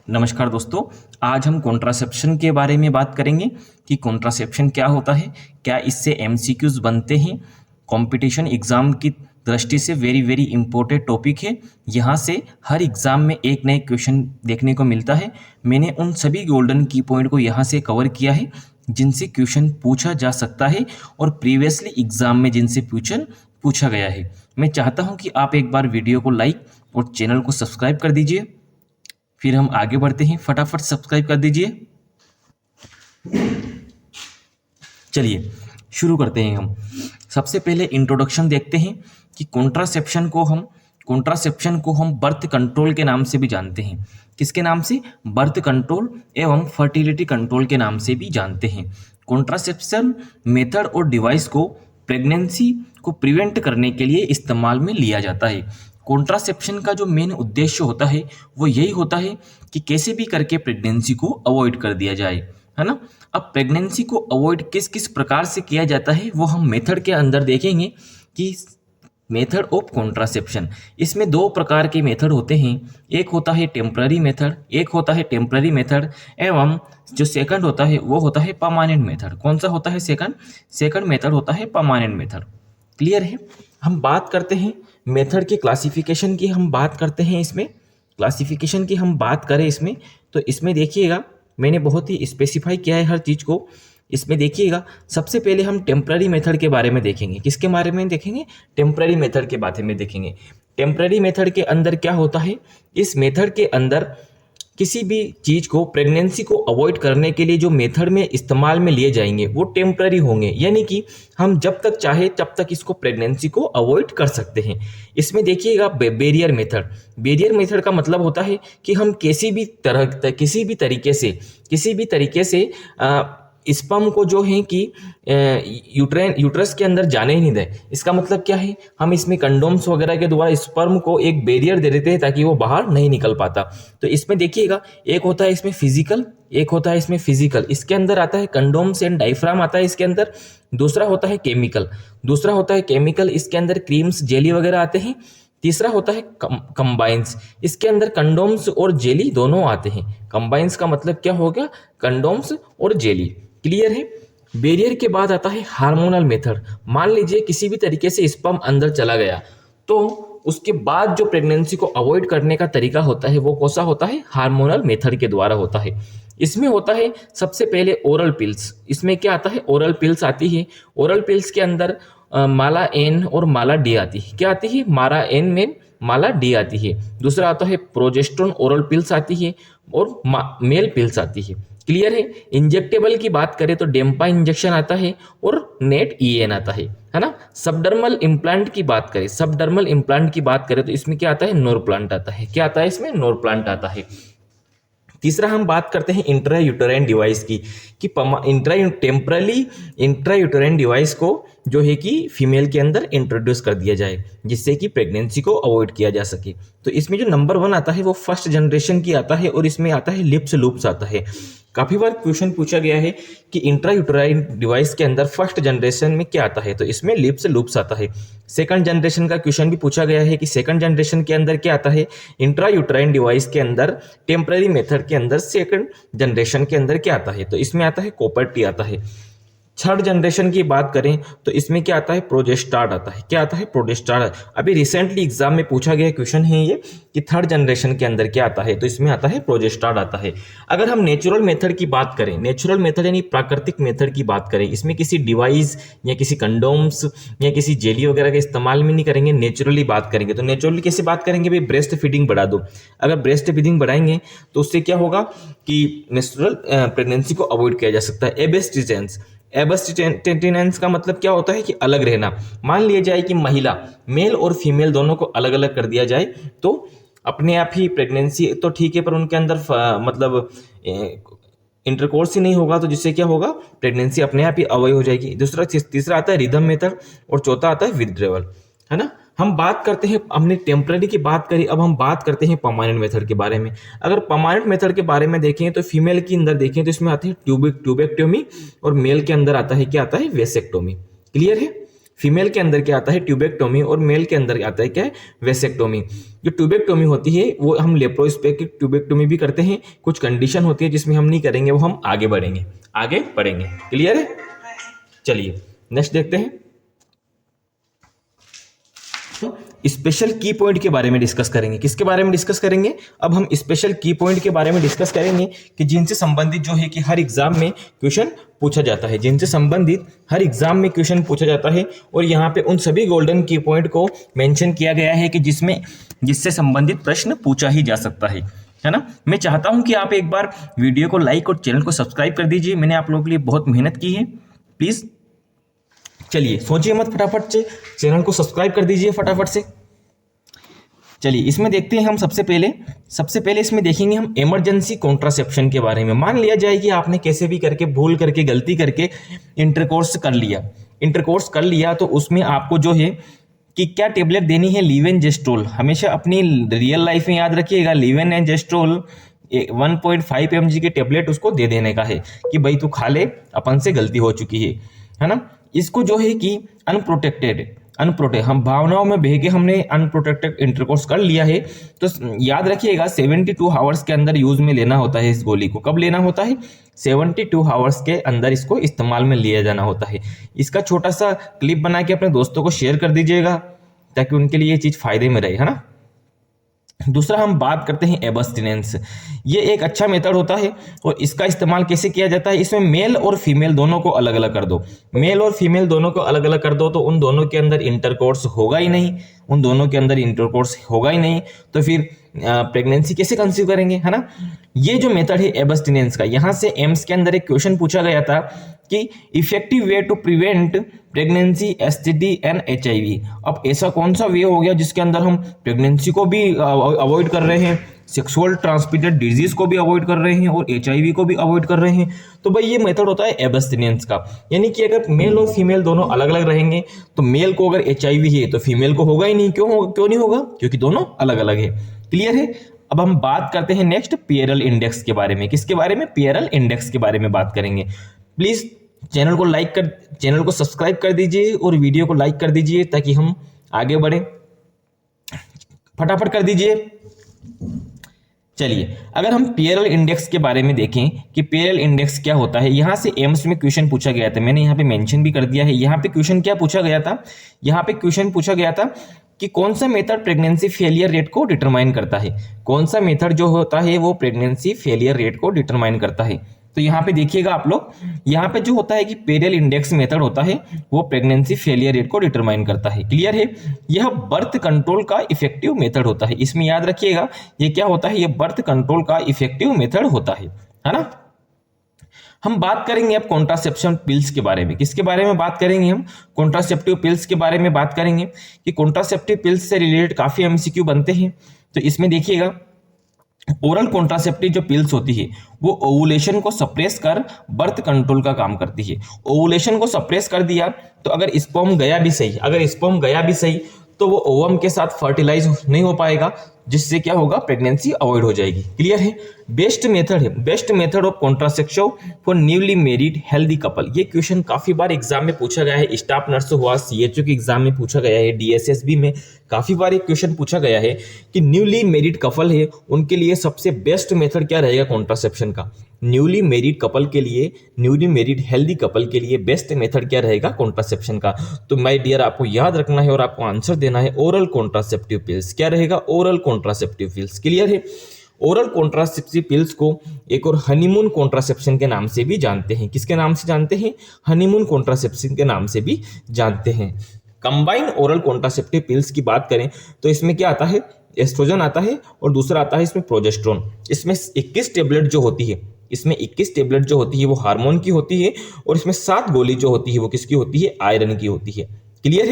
नमस्कार दोस्तों। आज हम कॉन्ट्रासेप्शन के बारे में बात करेंगे कि कॉन्ट्रासेप्शन क्या होता है, क्या इससे एमसीक्यूज बनते हैं। कंपटीशन एग्जाम की दृष्टि से वेरी वेरी इंपॉर्टेंट टॉपिक है। यहाँ से हर एग्जाम में एक नए क्वेश्चन देखने को मिलता है। मैंने उन सभी गोल्डन की पॉइंट को यहाँ से कवर किया है जिनसे क्वेश्चन पूछा जा सकता है और प्रीवियसली एग्जाम में जिनसे क्वेश्चन पूछा गया है। मैं चाहता हूँ कि आप एक बार वीडियो को लाइक और चैनल को सब्सक्राइब कर दीजिए। फिर हम आगे बढ़ते हैं, फटाफट सब्सक्राइब कर दीजिए। चलिए शुरू करते हैं। हम सबसे पहले इंट्रोडक्शन देखते हैं कि कॉन्ट्रासेप्शन को हम बर्थ कंट्रोल के नाम से भी जानते हैं। किसके नाम से? बर्थ कंट्रोल एवं फर्टिलिटी कंट्रोल के नाम से भी जानते हैं। कॉन्ट्रासेप्शन मेथड और डिवाइस को प्रेगनेंसी को प्रिवेंट करने के लिए इस्तेमाल में लिया जाता है। कॉन्ट्रासेप्शन का जो मेन उद्देश्य होता है वो यही होता है कि कैसे भी करके प्रेगनेंसी को अवॉइड कर दिया जाए, है ना। अब प्रेगनेंसी को अवॉइड किस किस प्रकार से किया जाता है वो हम मेथड के अंदर देखेंगे कि मेथड ऑफ कॉन्ट्रासेप्शन। इसमें दो प्रकार के मेथड होते हैं, एक होता है टेम्पररी मेथड, एक होता है टेम्पररी मेथड एवं जो सेकंड होता है वो होता है परमानेंट मेथड। कौन सा होता है? सेकंड मेथड होता है परमानेंट मेथड। क्लियर है। हम बात करते हैं मेथड के क्लासिफिकेशन की, हम बात करते हैं इसमें क्लासिफिकेशन की हम बात करें इसमें, तो इसमें देखिएगा मैंने बहुत ही स्पेसिफाई किया है हर चीज़ को। इसमें देखिएगा सबसे पहले हम टेम्पररी मेथड के बारे में देखेंगे। किसके बारे में देखेंगे? टेम्पररी मेथड के बारे में देखेंगे। टेम्पररी मेथड के अंदर क्या होता है? इस मेथड के अंदर किसी भी चीज़ को प्रेगनेंसी को अवॉइड करने के लिए जो मेथड में इस्तेमाल में लिए जाएंगे वो टेम्पररी होंगे, यानी कि हम जब तक चाहे तब तक इसको प्रेगनेंसी को अवॉइड कर सकते हैं। इसमें देखिएगा बैरियर मेथड का मतलब होता है कि हम किसी भी तरीके से स्पर्म को जो है कि यूट्रस के अंदर जाने ही नहीं दें। इसका मतलब क्या है? हम इसमें कंडोम्स वगैरह के द्वारा स्पर्म को एक बैरियर दे देते हैं ताकि वो बाहर नहीं निकल पाता। तो इसमें देखिएगा एक होता है इसमें फिजिकल, एक होता है इसमें फिजिकल। इसके अंदर आता है कंडोम्स एंड डायफ्राम आता है इसके अंदर। दूसरा होता है केमिकल, इसके अंदर क्रीम्स जेली वगैरह आते हैं। तीसरा होता है कंबाइंस, इसके अंदर कंडोम्स और जेली दोनों आते हैं। कंबाइंस का मतलब क्या होगा? कंडोम्स और जेली। क्लियर है। बैरियर के बाद आता है हार्मोनल मेथड। मान लीजिए किसी भी तरीके से स्पर्म अंदर चला गया तो उसके बाद जो प्रेगनेंसी को अवॉइड करने का तरीका होता है वो कौन सा होता है? हार्मोनल मेथड के द्वारा होता है। इसमें होता है सबसे पहले ओरल पिल्स। इसमें क्या आता है? ओरल पिल्स आती है। ओरल पिल्स के अंदर माला एन और माला डी आती है। क्या आती है? माला एन में माला डी आती है। दूसरा आता है प्रोजेस्टेरोन ओरल पिल्स आती है और मेल पिल्स आती है। क्लियर है। इंजेक्टेबल की बात करें तो डेम्पा इंजेक्शन आता है और नेट ईएन आता है ना। सबडर्मल इम्प्लांट की बात करें तो इसमें क्या आता है? नोरप्लांट आता है। क्या आता है इसमें? नोरप्लांट आता है। तीसरा हम बात करते हैं इंट्रा यूटेराइन डिवाइस की कि टेम्परली इंट्रा यूटेराइन डिवाइस को जो है कि फीमेल के अंदर इंट्रोड्यूस कर दिया जाए जिससे कि प्रेगनेंसी को अवॉइड किया जा सके। तो इसमें जो नंबर 1 आता है वो फर्स्ट जनरेशन की आता है और इसमें आता है लिप्स लूप्स आता है। काफी बार क्वेश्चन पूछा गया है कि इंट्रा यूटेराइन डिवाइस के अंदर फर्स्ट जनरेशन में क्या आता है, तो इसमें लिप्स लूप्स आता है। सेकंड जनरेशन का क्वेश्चन भी पूछा गया है कि सेकंड जनरेशन के अंदर क्या आता है? इंट्रा यूटेराइन डिवाइस के अंदर टेम्पररी मेथड के अंदर सेकंड जनरेशन के अंदर क्या आता है, तो इसमें आता है कॉपर टी आता है। थर्ड जनरेशन की बात करें तो इसमें क्या आता है? प्रोजेस्टार्ड आता है। क्या आता है? प्रोजेस्टार्ड। अभी रिसेंटली एग्जाम में पूछा गया क्वेश्चन है ये कि थर्ड जनरेशन के अंदर क्या आता है, तो इसमें आता है प्रोजेस्टार्ड आता है। अगर हम नेचुरल मेथड की बात करें, नेचुरल मेथड यानी प्राकृतिक मेथड की बात करें, इसमें किसी डिवाइस या किसी कंडोम्स या किसी जेली वगैरह का इस्तेमाल में नहीं करेंगे, नेचुरली बात करेंगे। तो नेचुरली कैसे बात करेंगे? भाई ब्रेस्ट फीडिंग बढ़ा दो। अगर ब्रेस्ट फीडिंग बढ़ाएंगे तो उससे क्या होगा कि नेचुरल प्रेगनेंसी को अवॉइड किया जा सकता है। एबस्टिटेंस का मतलब क्या होता है कि अलग रहना। मान लिया जाए कि महिला मेल और फीमेल दोनों को अलग अलग कर दिया जाए तो अपने आप ही प्रेगनेंसी तो ठीक है पर उनके अंदर मतलब इंटरकोर्स ही नहीं होगा, तो जिससे क्या होगा? प्रेगनेंसी अपने आप ही अवॉइड हो जाएगी। तीसरा आता है रिदम मेथड और चौथा आता है विथड्रॉवल, है ना। हम बात करते हैं, हमने टेम्पररी की बात करी, अब हम बात करते हैं परमानेंट मेथड के बारे में। अगर परमानेंट मेथड के बारे में देखें तो फीमेल के अंदर देखें तो इसमें आती है ट्यूबेक्टोमी और मेल के अंदर आता है क्या? आता है वेसेक्टोमी। क्लियर है। फीमेल के अंदर क्या आता है ट्यूबेक्टोमी और मेल के अंदर आता है क्या है वेसेक्टोमी। जो ट्यूबेक्टोमी होती है वो हम लेप्रोस्पेक्टिक ट्यूबेक्टोमी भी करते हैं, कुछ कंडीशन होती है जिसमें हम नहीं करेंगे, वो हम आगे बढ़ेंगे क्लियर है। चलिए नेक्स्ट देखते हैं, स्पेशल की पॉइंट के बारे में डिस्कस करेंगे। किसके बारे में डिस्कस करेंगे, अब हम स्पेशल की पॉइंट के बारे में डिस्कस करेंगे कि जिनसे संबंधित जो है कि हर एग्जाम में क्वेश्चन पूछा जाता है, जिनसे संबंधित हर एग्जाम में क्वेश्चन पूछा जाता है। और यहाँ पे उन सभी गोल्डन की पॉइंट को मेंशन किया गया है कि जिससे संबंधित प्रश्न पूछा ही जा सकता है ना। मैं चाहता हूं कि आप एक बार वीडियो को लाइक और चैनल को सब्सक्राइब कर दीजिए, मैंने आप लोगों के लिए बहुत मेहनत की है, प्लीज। चलिए सोचिए मत, फटाफट से चैनल को सब्सक्राइब कर दीजिए फटाफट से। चलिए इसमें देखते हैं हम सबसे पहले इसमें देखेंगे हम इमरजेंसी कॉन्ट्रासेप्शन के बारे में। मान लिया जाए कि आपने कैसे भी करके भूल करके गलती करके इंटरकोर्स कर लिया तो उसमें आपको जो है कि क्या टेबलेट देनी है, लीवेनजेस्ट्रोल। हमेशा अपनी रियल लाइफ में याद रखिएगा, लीवेनजेस्ट्रोल 1.5 mg के टेबलेट उसको दे देने का है कि भाई तू खा ले, अपन से गलती हो चुकी है ना। इसको जो है कि अनप्रोटेक्टेड हम भावनाओं में बह के हमने अनप्रोटेक्टेड इंटरकोर्स कर लिया है तो याद रखिएगा 72 आवर्स के अंदर यूज में लेना होता है। इस गोली को कब लेना होता है, 72 आवर्स के अंदर इसको इस्तेमाल में लिया जाना होता है। इसका छोटा सा क्लिप बना के अपने दोस्तों को शेयर कर दीजिएगा ताकि उनके लिए ये चीज फायदे में रहे, है ना। दूसरा हम बात करते हैं एब्स्टिनेंस। ये एक अच्छा मेथड होता है और इसका इस्तेमाल कैसे किया जाता है, इसमें मेल और फीमेल दोनों को अलग अलग कर दो। मेल और फीमेल दोनों को अलग अलग कर दो तो उन दोनों के अंदर इंटरकोर्स होगा ही नहीं, तो फिर प्रेगनेंसी कैसे कंसीव करेंगे, है ना। ये जो मेथड है एब्स्टिनेंस का, यहाँ से एम्स के अंदर एक क्वेश्चन पूछा गया था कि effective way to prevent pregnancy, STD and HIV. अब ऐसा कौन सा वे हो गया जिसके अंदर हम प्रेगनेंसी को भी अवॉइड कर रहे हैं, सेक्सुअल ट्रांसमिटेड डिजीज को भी अवॉइड कर रहे हैं और एचआईवी को भी अवॉइड कर रहे हैं। तो भाई ये मेथड होता है एब्स्टिनेंस का, यानी कि अगर मेल और फीमेल दोनों अलग अलग रहेंगे तो मेल को अगर एचआईवी है तो फीमेल को होगा ही नहीं। क्यों नहीं होगा, क्योंकि दोनों अलग अलग है। क्लियर है। अब हम बात करते हैं नेक्स्ट पियरल इंडेक्स के बारे में। किसके बारे में, पियरल इंडेक्स के बारे में बात करेंगे। प्लीज चैनल को सब्सक्राइब कर दीजिए और वीडियो को लाइक कर दीजिए ताकि हम आगे बढ़े, फटाफट कर दीजिए। चलिए अगर हम पियरल इंडेक्स के बारे में देखें कि पियरल इंडेक्स क्या होता है, यहां से एम्स में क्वेश्चन पूछा गया था, मैंने यहां पे मेंशन भी कर दिया है। यहां पे क्वेश्चन क्या पूछा गया था, यहां पे क्वेश्चन पूछा गया था कि कौन सा मेथड प्रेगनेंसी फेलियर रेट को डिटरमाइन करता है। कौन सा मेथड जो होता है वो प्रेगनेंसी फेलियर रेट को डिटरमाइन करता है। तो यहाँ पे देखिएगा आप लोग, यहाँ पे जो होता है कि पियरल इंडेक्स मेथड होता है वो प्रेगनेंसी फेलियर रेट को डिटरमाइन करता है। क्लियर है। यह बर्थ कंट्रोल का इफेक्टिव मेथड होता है। इसमें याद रखिएगा ये क्या होता है, ये बर्थ कंट्रोल का इफेक्टिव मेथड होता है ना। हम बात करेंगे अब कॉन्ट्रासेप्शन पिल्स के बारे में। किसके बारे में बात करेंगे, हम कॉन्ट्रासेप्टिव पिल्स के बारे में बात करेंगे कि कॉन्ट्रासेप्टिव पिल्स से रिलेटेड काफी एमसीक्यू बनते हैं। तो इसमें देखिएगा ओरल कॉन्ट्रासेप्टिव जो पिल्स होती है वो ओवुलेशन को सप्रेस कर बर्थ कंट्रोल का काम करती है। ओवुलेशन को सप्रेस कर दिया तो अगर स्पर्म गया भी सही तो वो ओवम के साथ फर्टिलाइज नहीं हो पाएगा, जिससे क्या होगा, प्रेगनेंसी अवॉइड हो जाएगी। क्लियर है। Best method of contraception for newly married healthy couple. ये क्वेश्चन काफी बार एग्जाम में पूछा गया है, स्टाफ नर्स हुआ, सीएचओ के एग्जाम में पूछा गया है, डीएसएसबी में काफी बार एक क्वेश्चन पूछा गया है कि न्यूली मैरिड कपल है उनके लिए सबसे बेस्ट मेथड क्या रहेगा कॉन्ट्रासेप्शन का। न्यूली मैरिड कपल के लिए, न्यूली मैरिड हेल्दी कपल के लिए बेस्ट मेथड क्या रहेगा कॉन्ट्रासेप्शन का। तो माय डियर आपको याद रखना है और आपको आंसर देना है ओरल कॉन्ट्रासेप्टिव पिल्स। क्या रहेगा, ओरल कॉन्ट्रासेप्टिव पिल्स। क्लियर है। ओरल कॉन्ट्रासेप्टिव पिल्स को एक और हनीमून कॉन्ट्रासेप्शन के नाम से भी जानते हैं। किसके नाम से जानते हैं, हनीमून कॉन्ट्रासेप्शन के नाम से भी जानते हैं। कंबाइन ओरल कॉन्ट्रासेप्टिव पिल्स की बात करें तो इसमें क्या आता है, एस्ट्रोजन आता है और दूसरा आता है इसमें प्रोजेस्टेरोन। इसमें 21 टेबलेट जो होती है, इसमें 21 टेबलेट जो होती है वो हार्मोन की होती है और इसमें 7 गोली जो होती है वो किसकी होती है, आयरन की होती है। क्लियर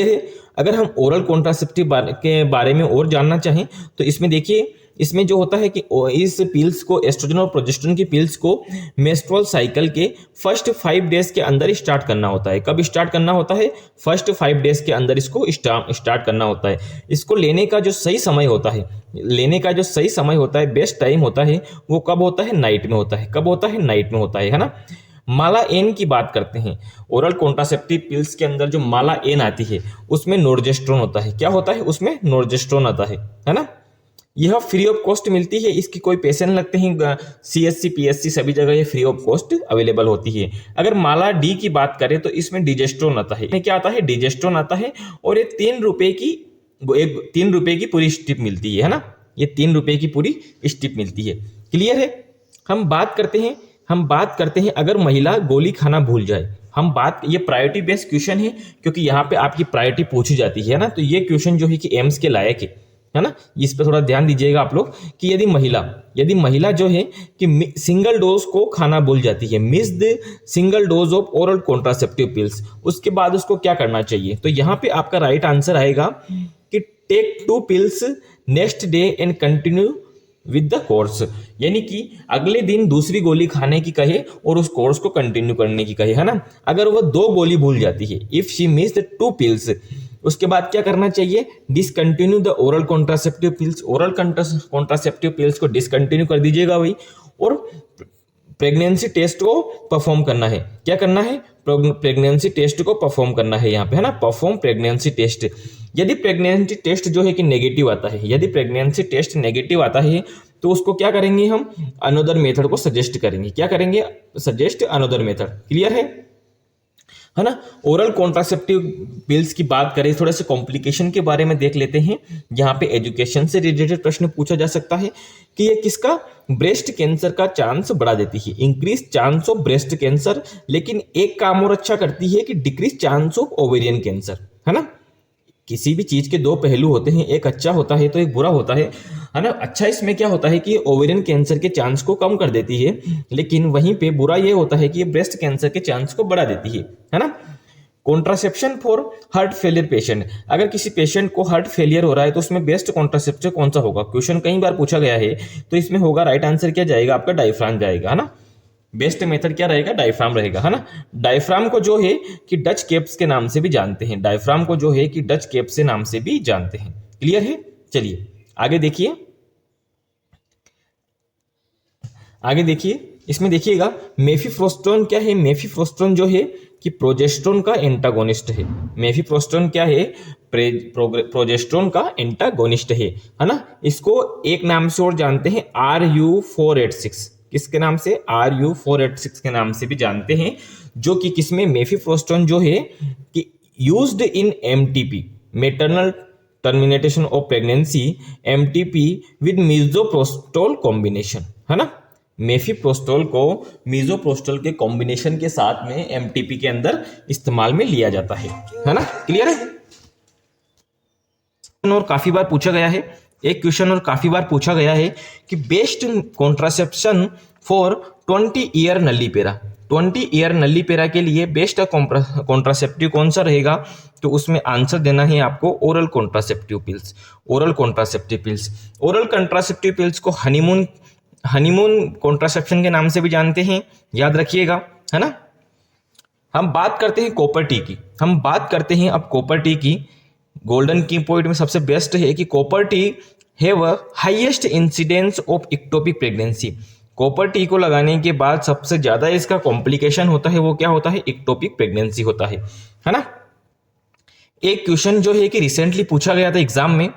है। अगर हम ओरल कॉन्ट्रासेप्टिव के बारे में और जानना चाहें तो इसमें देखिए, इसमें जो होता है कि इस पिल्स को, एस्ट्रोजन और प्रोजेस्टेरोन की पिल्स को मेंस्ट्रुअल साइकिल के फर्स्ट 5 डेज के अंदर स्टार्ट करना होता है। कब स्टार्ट करना होता है, फर्स्ट 5 डेज के अंदर इसको स्टार्ट करना होता है। इसको लेने का जो सही समय होता है, बेस्ट टाइम होता है वो कब होता है, नाइट में होता है। कब होता है, नाइट में होता है ना। माला एन की बात करते हैं, ओरल कॉन्ट्रासेप्टिव पिल्स के अंदर जो माला एन आती है उसमें नोर्जेस्ट्रोन होता है। क्या होता है उसमें? नोर्जेस्ट्रोन आता है ना। यह फ्री ऑफ कॉस्ट मिलती है, इसकी कोई पैसे नहीं लगते हैं। CSC PSC सभी जगह ये फ्री ऑफ कॉस्ट अवेलेबल होती है। अगर माला डी की बात करें तो इसमें डिजेस्ट्रोन आता है। इसमें क्या आता है? डिजेस्ट्रोन आता है, और ये 3 रुपए की पूरी स्ट्रिप मिलती है ना। ये 3 रुपए की पूरी स्ट्रिप मिलती है। क्लियर है? हम बात करते हैं अगर महिला गोली खाना भूल जाए। ये प्रायोरिटी बेस्ड क्वेश्चन है, क्योंकि यहाँ पे आपकी प्रायोरिटी पूछी जाती है ना। तो ये क्वेश्चन जो है कि एम्स के लायक है ना। इस पे थोड़ा ध्यान दीजिएगा आप लोग कि यदि महिला जो है कि सिंगल डोज को खाना भूल जाती है, miss the single dose of oral contraceptive pills, उसके बाद उसको क्या करना चाहिए? तो यहाँ पे आपका राइट आंसर आएगा कि take 2 pills next day and continue with the course, यानी कि अगले दिन दूसरी गोली खाने की कहे और उस कोर्स को कंटिन्यू करने की कहे, है ना। अगर वो 2 गोली भूल जाती है, if she miss the 2 pills, उसके बाद क्या करना चाहिए? Discontinue the oral contraceptive pills, oral contraceptive pills को डिसकंटिन्यू कर दीजिएगा भाई, और प्रेगनेंसी टेस्ट को परफॉर्म करना है। क्या करना है? प्रेगनेंसी टेस्ट को परफॉर्म करना है यहाँ पे, है ना। Perform pregnancy test. यदि प्रेगनेंसी टेस्ट जो है कि नेगेटिव आता है, यदि प्रेगनेंसी टेस्ट नेगेटिव आता है तो उसको क्या करेंगे? हम अनदर मेथड को सजेस्ट करेंगे। क्या करेंगे? Suggest another method. क्लियर है ना। ओरल कॉन्ट्रासेप्टिव पिल्स की बात करें, थोड़े से कॉम्प्लिकेशन के बारे में देख लेते हैं। यहाँ पे एजुकेशन से रिलेटेड प्रश्न पूछा जा सकता है कि ये किसका? ब्रेस्ट कैंसर का चांस बढ़ा देती है, increase chance of breast cancer, लेकिन एक काम और अच्छा करती है कि decrease chance of ovarian cancer, है ना। किसी भी चीज के 2 पहलू होते हैं, एक अच्छा होता है तो एक बुरा होता है ना। अच्छा इसमें क्या होता है कि ओवेरियन कैंसर के चांस को कम कर देती है, लेकिन वहीं पे बुरा ये होता है कि ये ब्रेस्ट कैंसर के चांस को बढ़ा देती है ना। Contraception for heart failure patient, अगर किसी पेशेंट को हार्ट फेलियर हो रहा है तो उसमें बेस्ट कॉन्ट्रासेप्शन कौन सा होगा? क्वेश्चन कई बार पूछा गया है, तो इसमें होगा राइट आंसर क्या जाएगा? आपका डायफ्राम जाएगा, है ना। बेस्ट मेथड क्या रहेगा? डायफ्राम रहेगा, है ना। डायफ्राम को जो है कि डच केप्स के नाम से भी जानते हैं, डायफ्राम को जो है कि डच केप्स के नाम से भी जानते हैं। क्लियर है? चलिए आगे देखिए, इसमें देखिएगा मेफिप्रोस्टोन क्या है? मेफिप्रोस्टोन जो है कि प्रोजेस्टेरोन का एंटागोनिस्ट है। मेफिप्रोस्टोन क्या है? प्रोजेस्टेरोन का एंटागोनिस्ट है ना। इसको एक नाम से और जानते हैं, RU486। किसके नाम से? RU486 के नाम से भी जानते हैं, जो कि किसमें? मेफिप्रोस्टोन जो है कि used in MTP, maternal termination of pregnancy, MTP with misoprostol combination, है ना। मेफिप्रोस्टोल को मिजोप्रोस्टोल के कॉम्बिनेशन के साथ में MTP के अंदर इस्तेमाल में लिया जाता है ना। क्लियर है? और काफी बार पूछा गया है, एक क्वेश्चन और काफी बार पूछा गया है कि best contraception for 20 year nullipara, 20 year nullipara के लिए बेस्ट कॉन्ट्रासेप्टिव कौन सा रहेगा? तो उसमें आंसर देना है आपको oral contraceptive pills. Oral contraceptive pills को हनीमून कॉन्ट्रासेप्शन के नाम से भी जानते हैं, याद रखिएगा, है ना। हम बात करते हैं कॉपर टी की। गोल्डन की पॉइंट में सबसे बेस्ट है कि copper T have highest incidence of ectopic pregnancy. Copper T को लगाने के बाद सबसे ज्यादा इसका कॉम्प्लिकेशन होता है, वो क्या होता है? इक्टोपिक प्रेगनेंसी होता है ना। एक क्वेश्चन जो है कि रिसेंटली पूछा गया था एग्जाम में,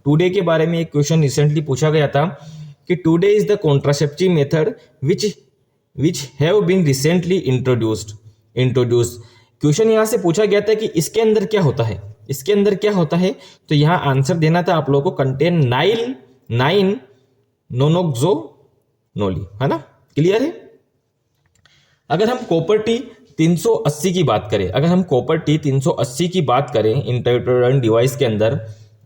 टुडे के बारे में एक क्वेश्चन रिसेंटली पूछा गया था कि today is the contraceptive method which have been recently introduced. Question यहां से पूछा गया था कि इसके अंदर क्या होता है, तो यहां आंसर देना था आप लोगों को कंटेन 9 नोनोक्सोनोली, है ना। क्लियर है? अगर हम कॉपर टी 380 की बात करें इंट्रायूटेराइन डिवाइस के अंदर,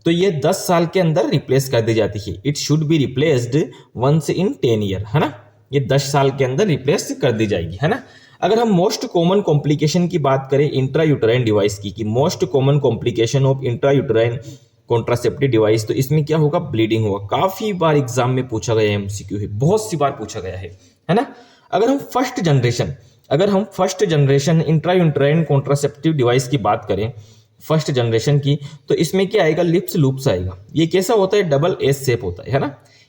तो ये 10 साल के अंदर रिप्लेस कर दी जाती है। It should be replaced once in 10 year, है ना। ये 10 साल के अंदर रिप्लेस कर दी जाएगी, है ना। अगर हम मोस्ट कॉमन कॉम्प्लिकेशन की बात करें इंट्रायूटेराइन डिवाइस की, most common complication of intrauterine contraceptive device, तो इसमें क्या होगा? ब्लीडिंग होगा। काफी बार एग्जाम में पूछा गया MCQ है, बहुत सी बार पूछा गया है ना। अगर हम first generation intrauterine contraceptive device की बात करें, फर्स्ट जनरेशन की, तो इसमें क्या आएगा? लिप्स लूप्स आएगा। ये कैसा होता है? डबल एस शेप होता है ना।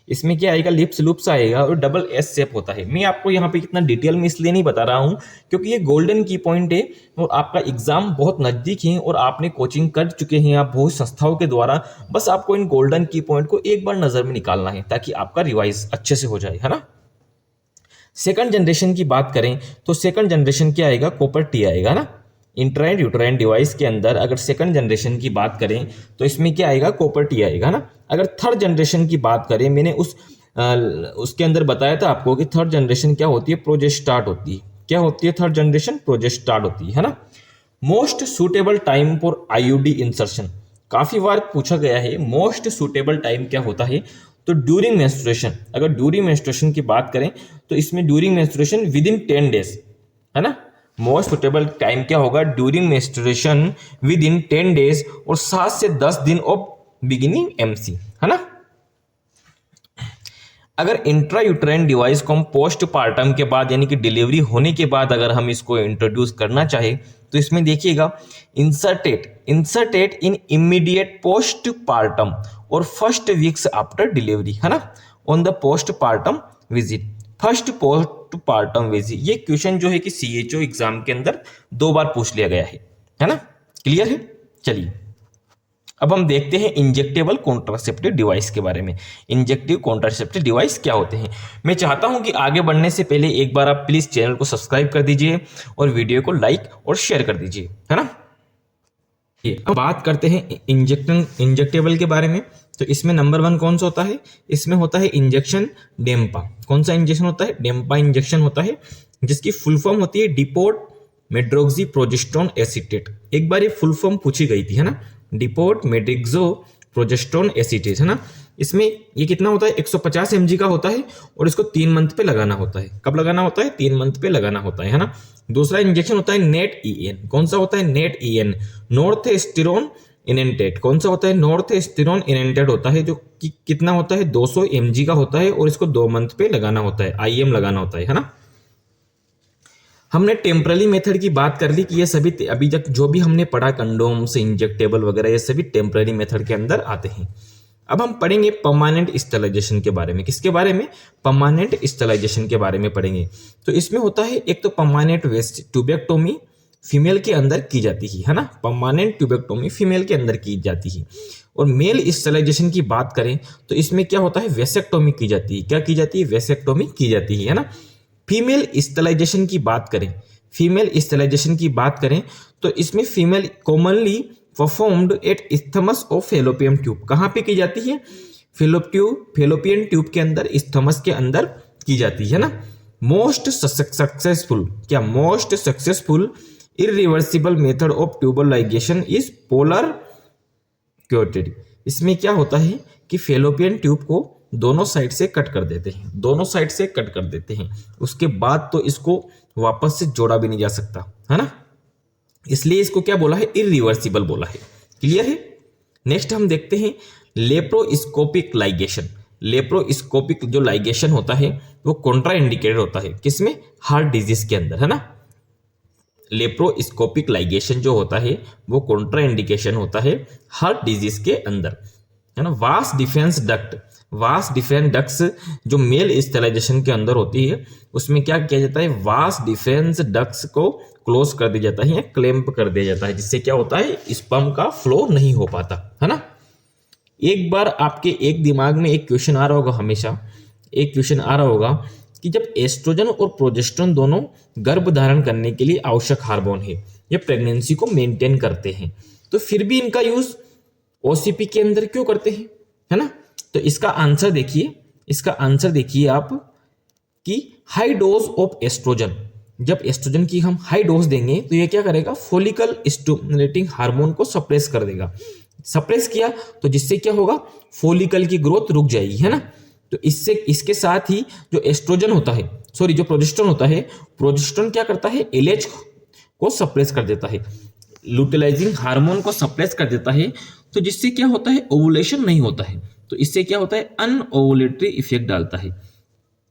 इसमें क्या आएगा, लिप्स लुप्स आएगा और डबल एस शेप होता है। मैं आपको यहाँ पे इतना डिटेल में इसलिए नहीं बता रहा हूँ क्योंकि ये गोल्डन की पॉइंट है और आपका एग्जाम बहुत नजदीक है और आपने कोचिंग कर चुके हैं आप बहुत संस्थाओं के द्वारा। बस आपको इन गोल्डन की पॉइंट को एक बार नजर में निकालना है ताकि आपका रिवाइज अच्छे से हो जाए, है ना। सेकंड जनरेशन की बात करें तो सेकंड जनरेशन क्या आएगा, कॉपर टी आएगा ना। इंट्राइन यूट्राइन डिवाइस के अंदर अगर सेकंड जनरेशन की बात करें तो इसमें क्या आएगा, कॉपर टी आएगा ना। अगर थर्ड जनरेशन की बात करें, मैंने उसके अंदर बताया था आपको कि थर्ड जनरेशन क्या होती है, प्रोजेस्टार्ट होती है। क्या होती है थर्ड जनरेशन, प्रोजेस्टार्ट होती है ना। Most suitable time for IUD insertion, काफी बार पूछा गया है मोस्ट सुटेबल टाइम क्या होता है, तो ड्यूरिंग मेंस्ट्रुएशन। अगर ड्यूरिंग मेंस्ट्रुएशन की बात करें तो इसमें during menstruation with in 10 days, है ना। मोस्ट सुटेबल टाइम क्या होगा, during menstruation with in 10 days और 7 से 10 दिन ऑफ बिगिनिंग एमसी, है ना। अगर इंट्रा यूट्राइन डिवाइस को हम पोस्ट पार्टम के बाद यानी कि डिलीवरी होने के बाद अगर हम इसको इंट्रोड्यूस करना चाहे तो इसमें देखिएगा, inserted in immediate post partum और फर्स्ट वीक्स आफ्टर डिलीवरी, है ना, on the post partum visit. First post partum visit, ये क्वेश्चन जो है कि CHO एग्जाम के अंदर 2 बार पूछ लिया गया है ना। क्लियर है। चलिए अब हम देखते हैं इंजेक्टेबल कॉन्ट्रासेप्टिव डिवाइस के बारे में। इंजेक्टिव कॉन्ट्रासेप्टिव डिवाइस क्या होते हैं। मैं चाहता हूं कि आगे बढ़ने से पहले एक बार आप प्लीज चैनल को सब्सक्राइब कर दीजिए और वीडियो को लाइक और शेयर कर दीजिए, है ना। अब बात करते हैं इंजेक्टेबल के बारे में। तो इसमें नंबर 1 कौन सा होता है, इसमें होता है इंजेक्शन डेम्पा। कौन सा इंजेक्शन होता है, डेम्पा इंजेक्शन होता है, जिसकी फुल फॉर्म होती है डिपोट मेड्रोक्सी प्रोजेस्टेरोन एसीटेट। एक बार ये फुल फॉर्म पूछी गई थी, है ना, डिपोट मेड्रिक्सो प्रोजेस्टेरोन एसीटेट, है ना। इसमें ये कितना होता है, 150 mg का होता है और इसको 3 मंथ पे लगाना होता है। कब लगाना होता है, 3 मंथ पे लगाना होता है ना। दूसरा इंजेक्शन होता है नेट EN। कौन सा होता है, नेट EN, नॉर्थ स्टेरोन इनेंटेट। कौन सा होता है, नॉर्थ स्टेरोन इनेंटेट होता है, जो कि कितना होता है, 200 mg का होता है और इसको 2 मंथ पे लगाना होता है, IM लगाना होता है ना। हमने टेम्पररी मेथड की बात कर ली कि ये सभी अभी तक जो भी हमने पढ़ा कंडोम से इंजेक्टेबल वगैरह, ये सभी टेम्पररी मेथड के अंदर आते हैं। अब हम पढ़ेंगे परमानेंट स्टेरिलाइजेशन के बारे में। किसके बारे में, परमानेंट स्टेरिलाइजेशन के बारे में पढ़ेंगे। तो इसमें होता है एक तो परमानेंट वेस्ट ट्यूबेक्टोमी फीमेल के अंदर की जाती है ना। परमानेंट ट्यूबेक्टोमी फीमेल के अंदर की जाती है। और मेल स्टेरिलाइजेशन की बात करें तो इसमें क्या होता है, वेसेक्टोमी की जाती है। क्या की जाती है, वेसेक्टोमी की जाती है ना। फीमेल स्टेरिलाइजेशन की बात करें, फीमेल स्टेरिलाइजेशन की बात करें तो इसमें female commonly performed eight isthmus of fallopian tube. कहाँ पे की जाती है, फेलोपियन ट्यूब के अंदर, इस्थमस के अंदर की जाती है ना। मोस्ट सक्सेसफुल, क्या most successful irreversible method of tubal ligation is polar quoted. इसमें क्या होता है कि फेलोपियन ट्यूब को दोनों साइड से कट कर देते हैं, दोनों साइड से कट कर देते हैं, उसके बाद तो इसको वापस से जोड़ा भी नहीं जा सकता, है ना। इसलिए इसको क्या बोला है, इरिवर्सिबल बोला है। क्लियर है। नेक्स्ट हम देखते हैं लेप्रोस्कोपिक लाइगेशन। लेप्रोस्कोपिक जो लाइगेशन होता है वो कॉन्ट्रा इंडिकेटेड होता है, किसमें, हार्ट डिजीज के अंदर, है ना। लेप्रोस्कोपिक लाइगेशन जो होता है वो कॉन्ट्रा इंडिकेशन होता है हार्ट डिजीज के अंदर, है ना। वास डिफेंस डक्ट्स जो मेल स्टेरिलाइजेशन के अंदर होती है उसमें क्या किया जाता है, वास डिफेंस डक्ट्स को क्लोज कर दिया जाता है या क्लैंप कर दिया जाता है, जिससे क्या होता है, स्पर्म का फ्लो नहीं हो पाता, है ना। एक बार आपके एक दिमाग में एक क्वेश्चन आ रहा होगा, हमेशा एक क्वेश्चन आ रहा होगा कि जब एस्ट्रोजन और प्रोजेस्टेरोन दोनों गर्भ धारण करने के लिए आवश्यक हार्मोन है, ये प्रेगनेंसी को मेंटेन करते हैं, तो फिर भी इनका यूज OCP के अंदर क्यों करते हैं, है ना। तो इसका आंसर देखिए आप कि हाई डोज ऑफ एस्ट्रोजन, जब एस्ट्रोजन की हम हाई डोज देंगे तो ये क्या करेगा, फोलिकल स्टिमुलेटिंग हार्मोन को सप्रेस कर देगा। सप्रेस किया तो जिससे क्या होगा, फोलिकल की ग्रोथ रुक जाएगी, है ना। तो इसके साथ ही जो एस्ट्रोजन होता है, जो प्रोजेस्टेरोन होता है, प्रोजेस्टेरोन क्या करता है, LH को सप्रेस कर देता है, लुटिलाइजिंग हार्मोन को सप्रेस कर देता है। तो जिससे क्या होता है, ओवुलेशन नहीं होता है, तो इससे क्या होता है, अनओवुलेटरी इफेक्ट डालता है।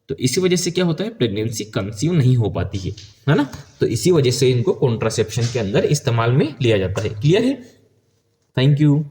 तो इसी वजह से क्या होता है, प्रेगनेंसी कंसीव नहीं हो पाती है ना। तो इसी वजह से इनको कॉन्ट्रासेप्शन के अंदर इस्तेमाल में लिया जाता है। क्लियर है। Thank you.